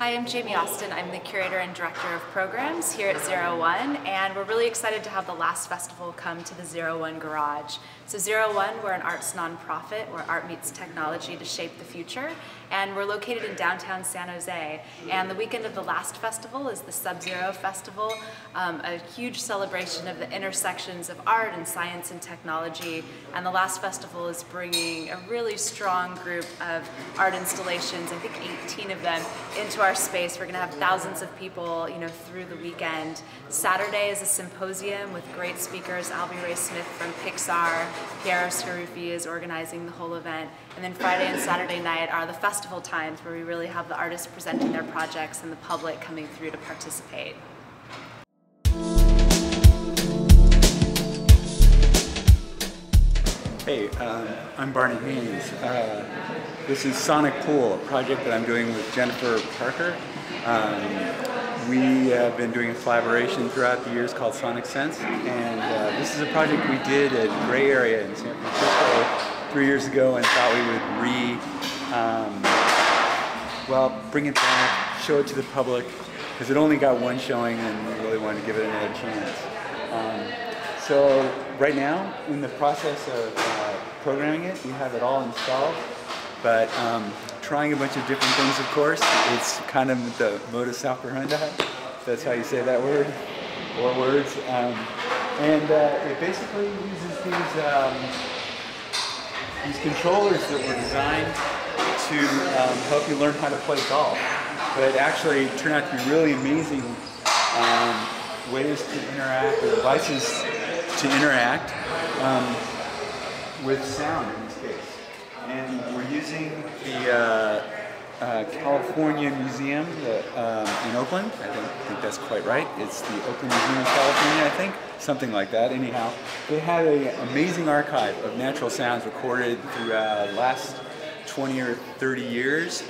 Hi, I'm Jamie Austin. I'm the Curator and Director of Programs here at ZERO1, and we're really excited to have the last festival come to the ZERO1 Garage. So ZERO1, we're an arts nonprofit where art meets technology to shape the future, and we're located in downtown San Jose. And the weekend of the last festival is the Sub-Zero Festival, a huge celebration of the intersections of art and science and technology. And the last festival is bringing a really strong group of art installations, I think 18 of them, into our space. We're going to have thousands of people, through the weekend. Saturday is a symposium with great speakers. Albie Ray Smith from Pixar, PIERRE-ALAIN is organizing the whole event. And then Friday and Saturday night are the festival times where we really have the artists presenting their projects and the public coming through to participate. Hey, I'm Barney Haynes. This is Sonic Pool, a project that I'm doing with Jennifer Parker. We have been doing a collaboration throughout the years called Sonic Sense, and this is a project we did at Gray Area in San Francisco 3 years ago and thought we would bring it back, show it to the public, because it only got one showing and we really wanted to give it another chance. So right now, in the process of programming it, we have it all installed, but trying a bunch of different things, of course. It's kind of the modus operandi, that's how you say that word, or words. It basically uses these controllers that were designed to help you learn how to play golf, but actually turn out to be really amazing ways to interact, or devices to interact with sound in this case. And we're using the California Museum in Oakland. I think that's quite right. It's the Oakland Museum of California, I think. Something like that, anyhow. They had an amazing archive of natural sounds recorded through the last 20 or 30 years.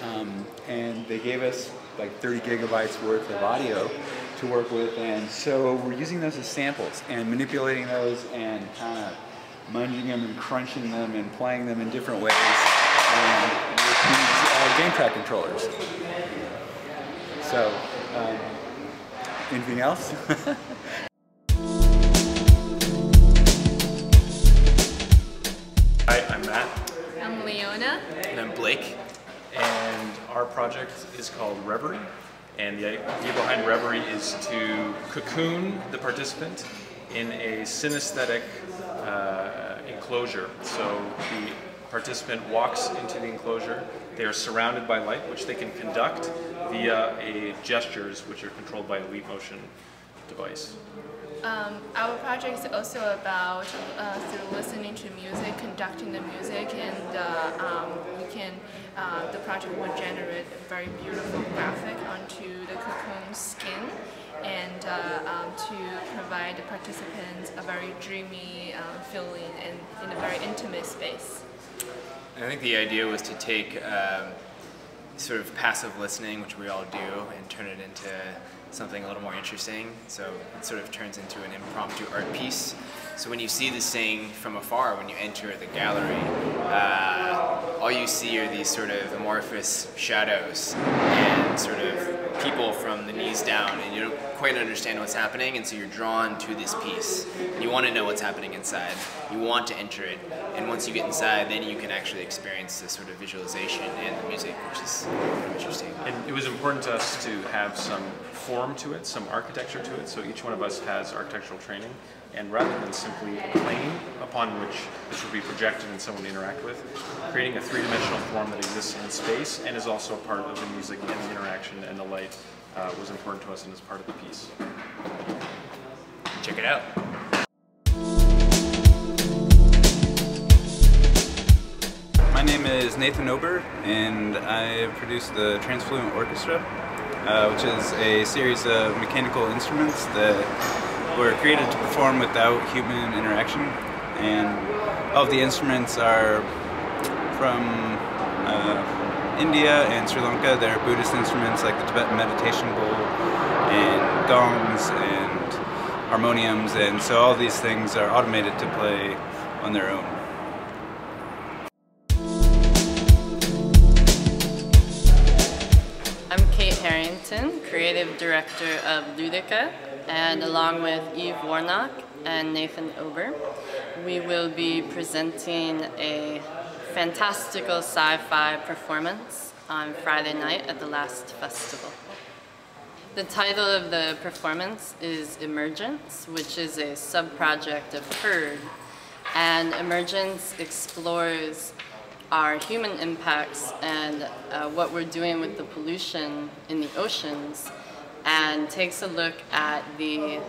And they gave us like 30 gigabytes worth of audio to work with, and so we're using those as samples and manipulating those and kind of munging them and crunching them and playing them in different ways with these game track controllers. So, anything else? Hi, I'm Matt. I'm Leona. And I'm Blake. And our project is called Reverie. And the idea behind Reverie is to cocoon the participant in a synesthetic enclosure. So the participant walks into the enclosure. They are surrounded by light, which they can conduct via gestures, which are controlled by a leap motion device. Our project is also about through listening to music, conducting the music, and the project will generate a very beautiful graphic onto the cocoon skin, and to provide the participants a very dreamy feeling and in a very intimate space. I think the idea was to take sort of passive listening, which we all do, and turn it into something a little more interesting. So it sort of turns into an impromptu art piece. So when you see this thing from afar, when you enter the gallery, all you see are these sort of amorphous shadows and sort of people from the knees down, and you don't quite understand what's happening, and so you're drawn to this piece. And you want to know what's happening inside. You want to enter it, and once you get inside, then you can actually experience this sort of visualization and the music, which is interesting. And it was important to us to have some form to it, some architecture to it, so each one of us has architectural training, and rather than simply a plane upon which this will be projected and someone to interact with, creating a three-dimensional form that exists in space and is also a part of the music and the interaction and the light was important to us and is part of the piece. Check it out. My name is Nathan Ober, and I produced the Transfluent Orchestra, which is a series of mechanical instruments that were created to perform without human interaction. And all of the instruments are from India and Sri Lanka. They're Buddhist instruments like the Tibetan meditation bowl and gongs and harmoniums, and so all these things are automated to play on their own. I'm Kate Herring. Clauzin, Creative Director of Ludica, and along with Eve Warnock and Nathan Ober, we will be presenting a fantastical sci-fi performance on Friday night at the last festival. The title of the performance is Emergence, which is a sub-project of PIERRE, and Emergence explores our human impacts and what we're doing with the pollution in the oceans, and takes a look at the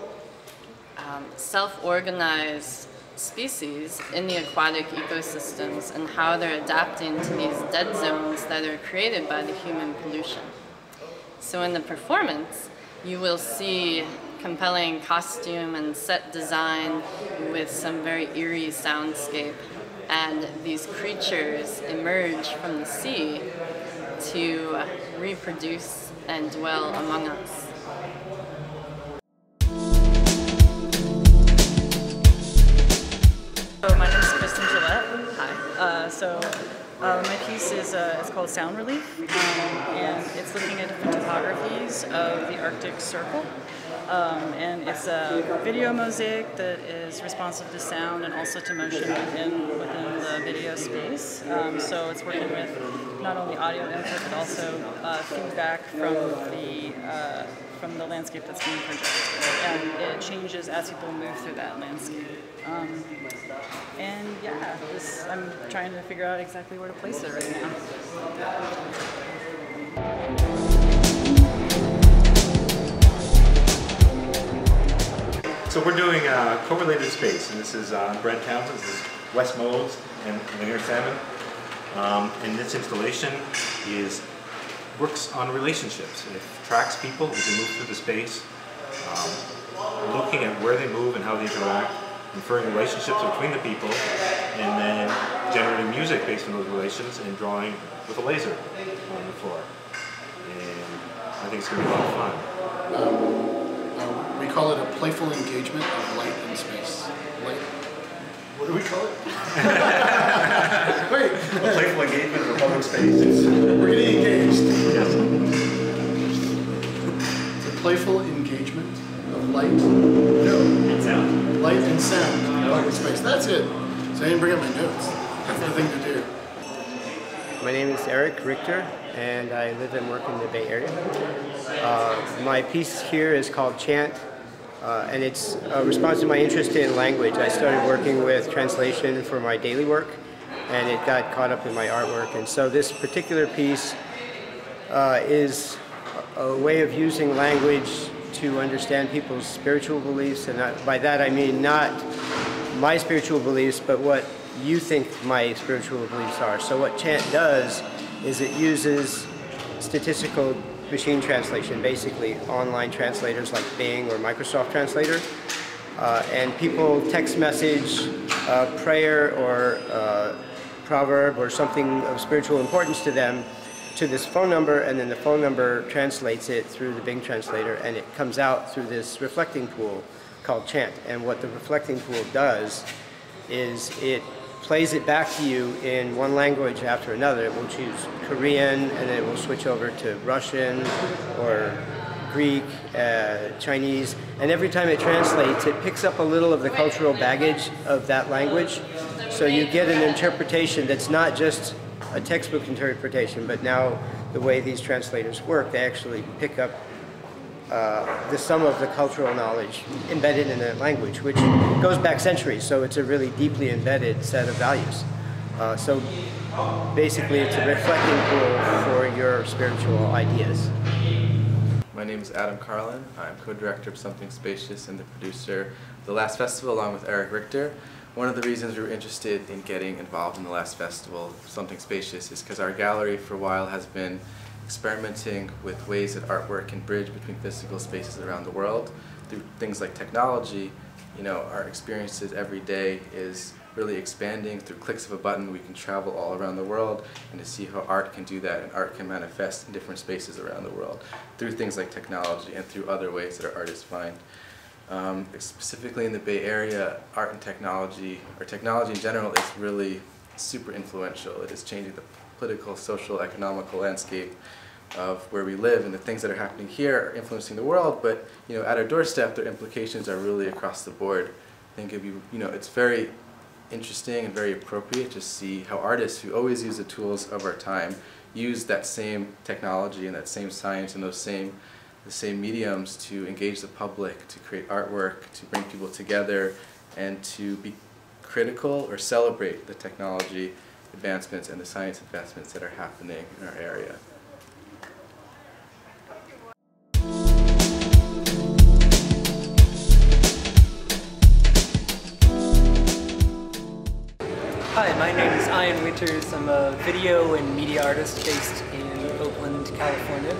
self-organized species in the aquatic ecosystems and how they're adapting to these dead zones that are created by the human pollution. So in the performance, you will see compelling costume and set design with some very eerie soundscape, and these creatures emerge from the sea to reproduce and dwell among us. So my name is Kristen Gillette. Hi. My piece is it's called Sound Relief, and it's looking at different topographies of the Arctic Circle. And it's a video mosaic that is responsive to sound and also to motion within the video space. So it's working with not only audio input but also feedback from the landscape that's being projected, and it changes as people move through that landscape. And yeah, I'm trying to figure out exactly where to place it right now. So we're doing correlated space, and this is Brent Townsend, this is Wes Moles, and Lanier Salmon. And this installation works on relationships. It tracks people as they move through the space, looking at where they move and how they interact, inferring relationships between the people, and then generating music based on those relations and drawing with a laser on the floor. And I think it's going to be a lot of fun. We call it a playful engagement of light in space. Light. What do we call it? Wait. A playful engagement of a public space. We're getting engaged. Yes. It's a playful engagement of light. No. And sound. Light and sound in public space. That's it. So I didn't bring up my notes. That's the thing to do. My name is Eric Richter, and I live and work in the Bay Area. My piece here is called Chant, and it's a response to my interest in language. I started working with translation for my daily work, and it got caught up in my artwork. And so this particular piece is a way of using language to understand people's spiritual beliefs, and by that I mean not my spiritual beliefs, but what you think my spiritual beliefs are. So what Chant does is it uses statistical machine translation, basically online translators like Bing or Microsoft Translator, and people text message prayer or proverb or something of spiritual importance to them to this phone number, and then the phone number translates it through the Bing translator, and it comes out through this reflecting pool called Chant. And what the reflecting pool does is it plays it back to you in one language after another. It will choose Korean, and then it will switch over to Russian or Greek, Chinese, and every time it translates, it picks up a little of the cultural baggage of that language. So you get an interpretation that's not just a textbook interpretation, but now the way these translators work, they actually pick up the sum of the cultural knowledge embedded in a language, which goes back centuries, so it's a really deeply embedded set of values. So basically it's a reflecting pool for your spiritual ideas. My name is Adam Carlin. I'm co-director of Something Spacious and the producer of the last festival along with Eric Richter. One of the reasons we were interested in getting involved in the last festival, Something Spacious, is because our gallery for a while has been experimenting with ways that artwork can bridge between physical spaces around the world through things like technology. You know, our experiences every day is really expanding. Through clicks of a button, we can travel all around the world, and to see how art can do that, and art can manifest in different spaces around the world through things like technology and through other ways that our artists find. Specifically in the Bay Area, art and technology, or technology in general, is really super influential. It is changing the political, social, economical landscape of where we live and the things that are happening here are influencing the world, but at our doorstep, their implications are really across the board. I think it's very interesting and very appropriate to see how artists who always use the tools of our time use that same technology and that same science and the same mediums to engage the public, to create artwork, to bring people together, and to be critical or celebrate the technology advancements and the science advancements that are happening in our area. Hi, my name is Ian Winters. I'm a video and media artist based in Oakland, California.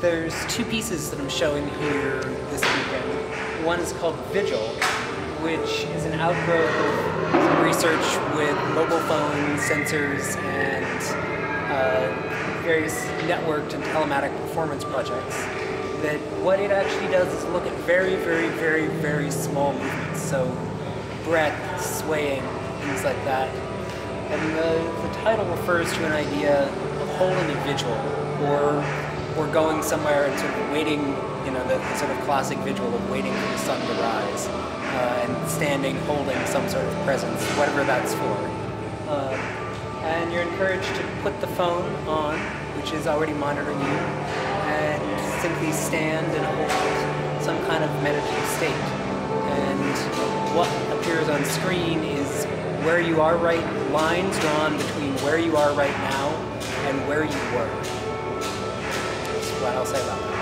There's two pieces that I'm showing here this weekend. One is called Vigil, which is an outgrowth of some research with mobile phone sensors and various networked and telematic performance projects. That what it actually does is look at very, very, very, very small movements. So breath, swaying, things like that. And the title refers to an idea of holding a vigil, or going somewhere and sort of waiting, the sort of classic vigil of waiting for the sun to rise, and standing, holding some sort of presence, whatever that's for. And you're encouraged to put the phone on, which is already monitoring you, and simply stand and hold some kind of meditative state. And what appears on screen is where you are lines drawn between where you are right now and where you were. That's what I'll say about that.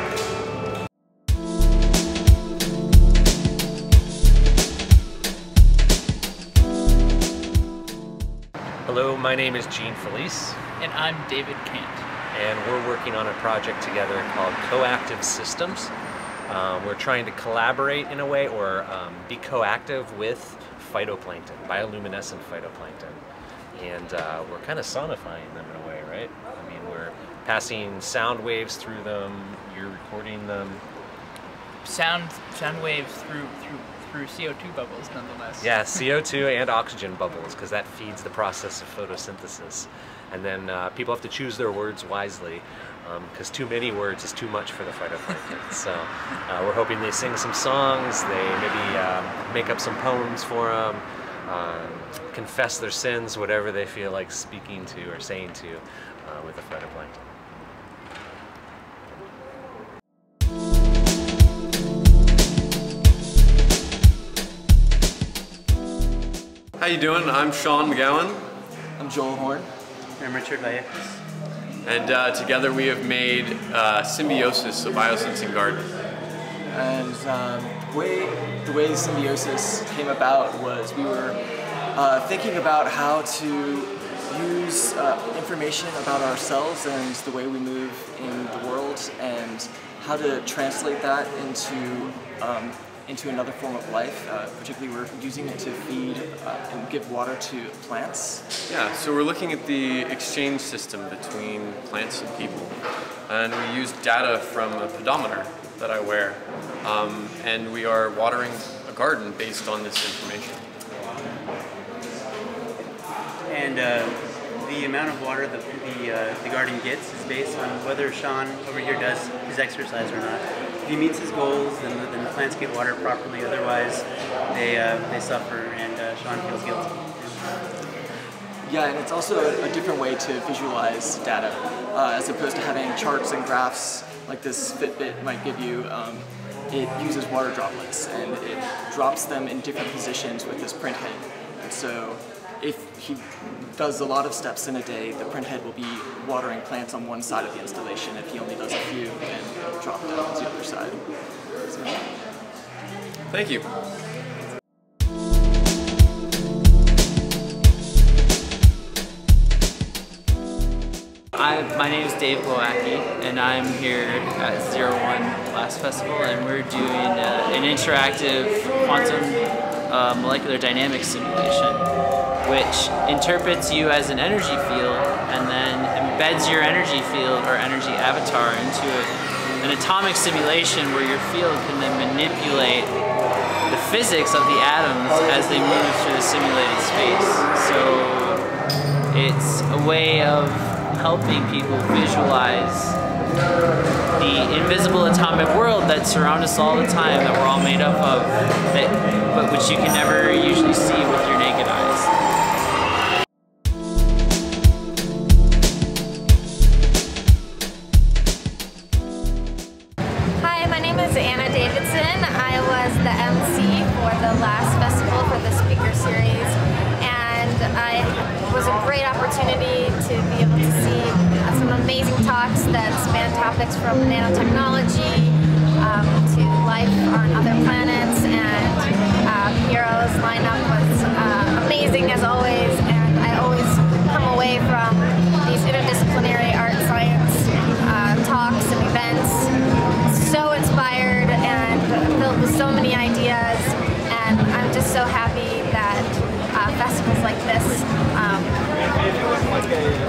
Hello, my name is Gene Felice. And I'm David Kant. And we're working on a project together called Coactive Systems. We're trying to collaborate in a way, or be coactive with phytoplankton, bioluminescent phytoplankton. And we're kind of sonifying them in a way, right? I mean, we're passing sound waves through them, you're recording them. Sound waves through CO2 bubbles, nonetheless. Yeah, CO2 and oxygen bubbles, because that feeds the process of photosynthesis. And then people have to choose their words wisely, because too many words is too much for the phytoplankton. So we're hoping they sing some songs, they maybe make up some poems for them, confess their sins, whatever they feel like speaking to or saying to with the phytoplankton. How you doing? I'm Sean McGowan. I'm Joel Horn. I'm Richard Vallecas. And together we have made Symbiosis, a biosensing garden. And the way Symbiosis came about was we were thinking about how to use information about ourselves and the way we move in the world, and how to translate that into another form of life. Particularly, we're using it to feed and give water to plants. Yeah, so we're looking at the exchange system between plants and people. And we use data from a pedometer that I wear. And we are watering a garden based on this information. And the amount of water the garden gets is based on whether Sean over here does his exercise or not. If he meets his goals, then the plants get watered properly. Otherwise, they suffer, and Sean feels guilty. Yeah, and it's also a different way to visualize data, as opposed to having charts and graphs like this Fitbit might give you. It uses water droplets, and it drops them in different positions with this print head. And so if he does a lot of steps in a day, the print head will be watering plants on one side of the installation. If he only does a few, then it'll drop down to the other side. So. Thank you. My name is Dave Glowacki, and I'm here at ZERO1 Last Festival, and we're doing an interactive quantum molecular dynamics simulation, which interprets you as an energy field and then embeds your energy field or energy avatar into an atomic simulation where your field can then manipulate the physics of the atoms as they move through the simulated space. So it's a way of helping people visualize the invisible atomic world that surrounds us all the time, that we're all made up of, but which you can never usually see with your naked eyes. Hi, my name is Anna Davidson. I was the MC for the last festival for the speaker series, and it was a great opportunity to be able to see some amazing talks that span topics from nanotechnology to life on other planets, and Pierre's lineup was amazing as always, and I always come away from these interdisciplinary art science talks and events so inspired and filled with so many ideas, and I'm just so happy that festivals like this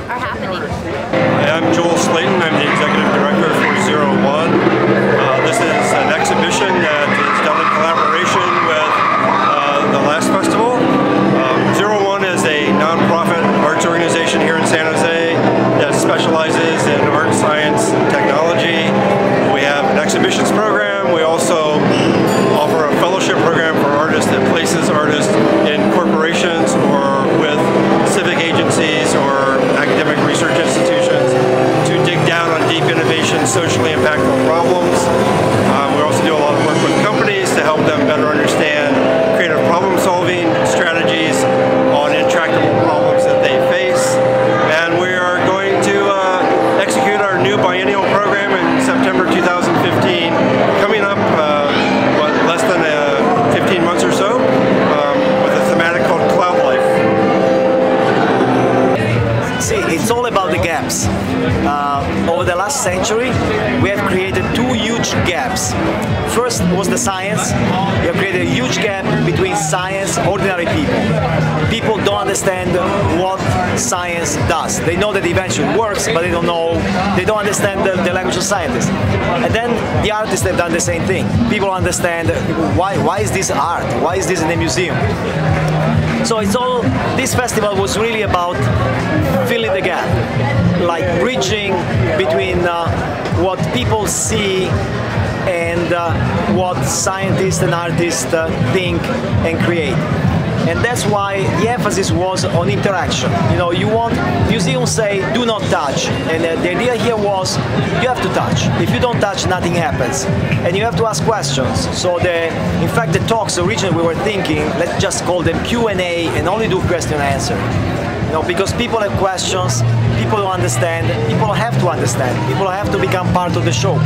are happening. Hi, I'm Joel Slayton. I'm the Executive Director for ZERO1. This is an exhibition that is done in collaboration with the last festival. ZERO1 is a non-profit arts organization here in San Jose that specializes in art, science, and technology. We have an exhibitions program. We also offer a fellowship program for artists that places artists in corporations or with civic agencies or academic research institutions to dig down on deep innovation, socially impactful problems. We also do a lot of work with companies to help them better understand creative problem-solving strategies on intractable problems that they face. And we are going to execute our new biennial program in September 2015, coming up less than 15 months or so, with a thematic called Cloud Life. See, it's all about the gaps. Over the last century, we have created two huge gaps. First was the science. We have created a huge gap between science and ordinary people. People don't understand what science does. They know that the invention works, but they don't understand the language of scientists. And then the artists have done the same thing. People understand why is this art? Why is this in a museum? So this festival was really about filling the gap, like bridging between what people see and what scientists and artists think and create. And that's why the emphasis was on interaction. You know, museums say do not touch, and the idea here was you have to touch. If you don't touch, nothing happens, and you have to ask questions. So in fact the talks originally we were thinking, let's just call them Q&A and only do question and answer. You know, because people have questions, people don't understand, people have to understand, people have to become part of the show.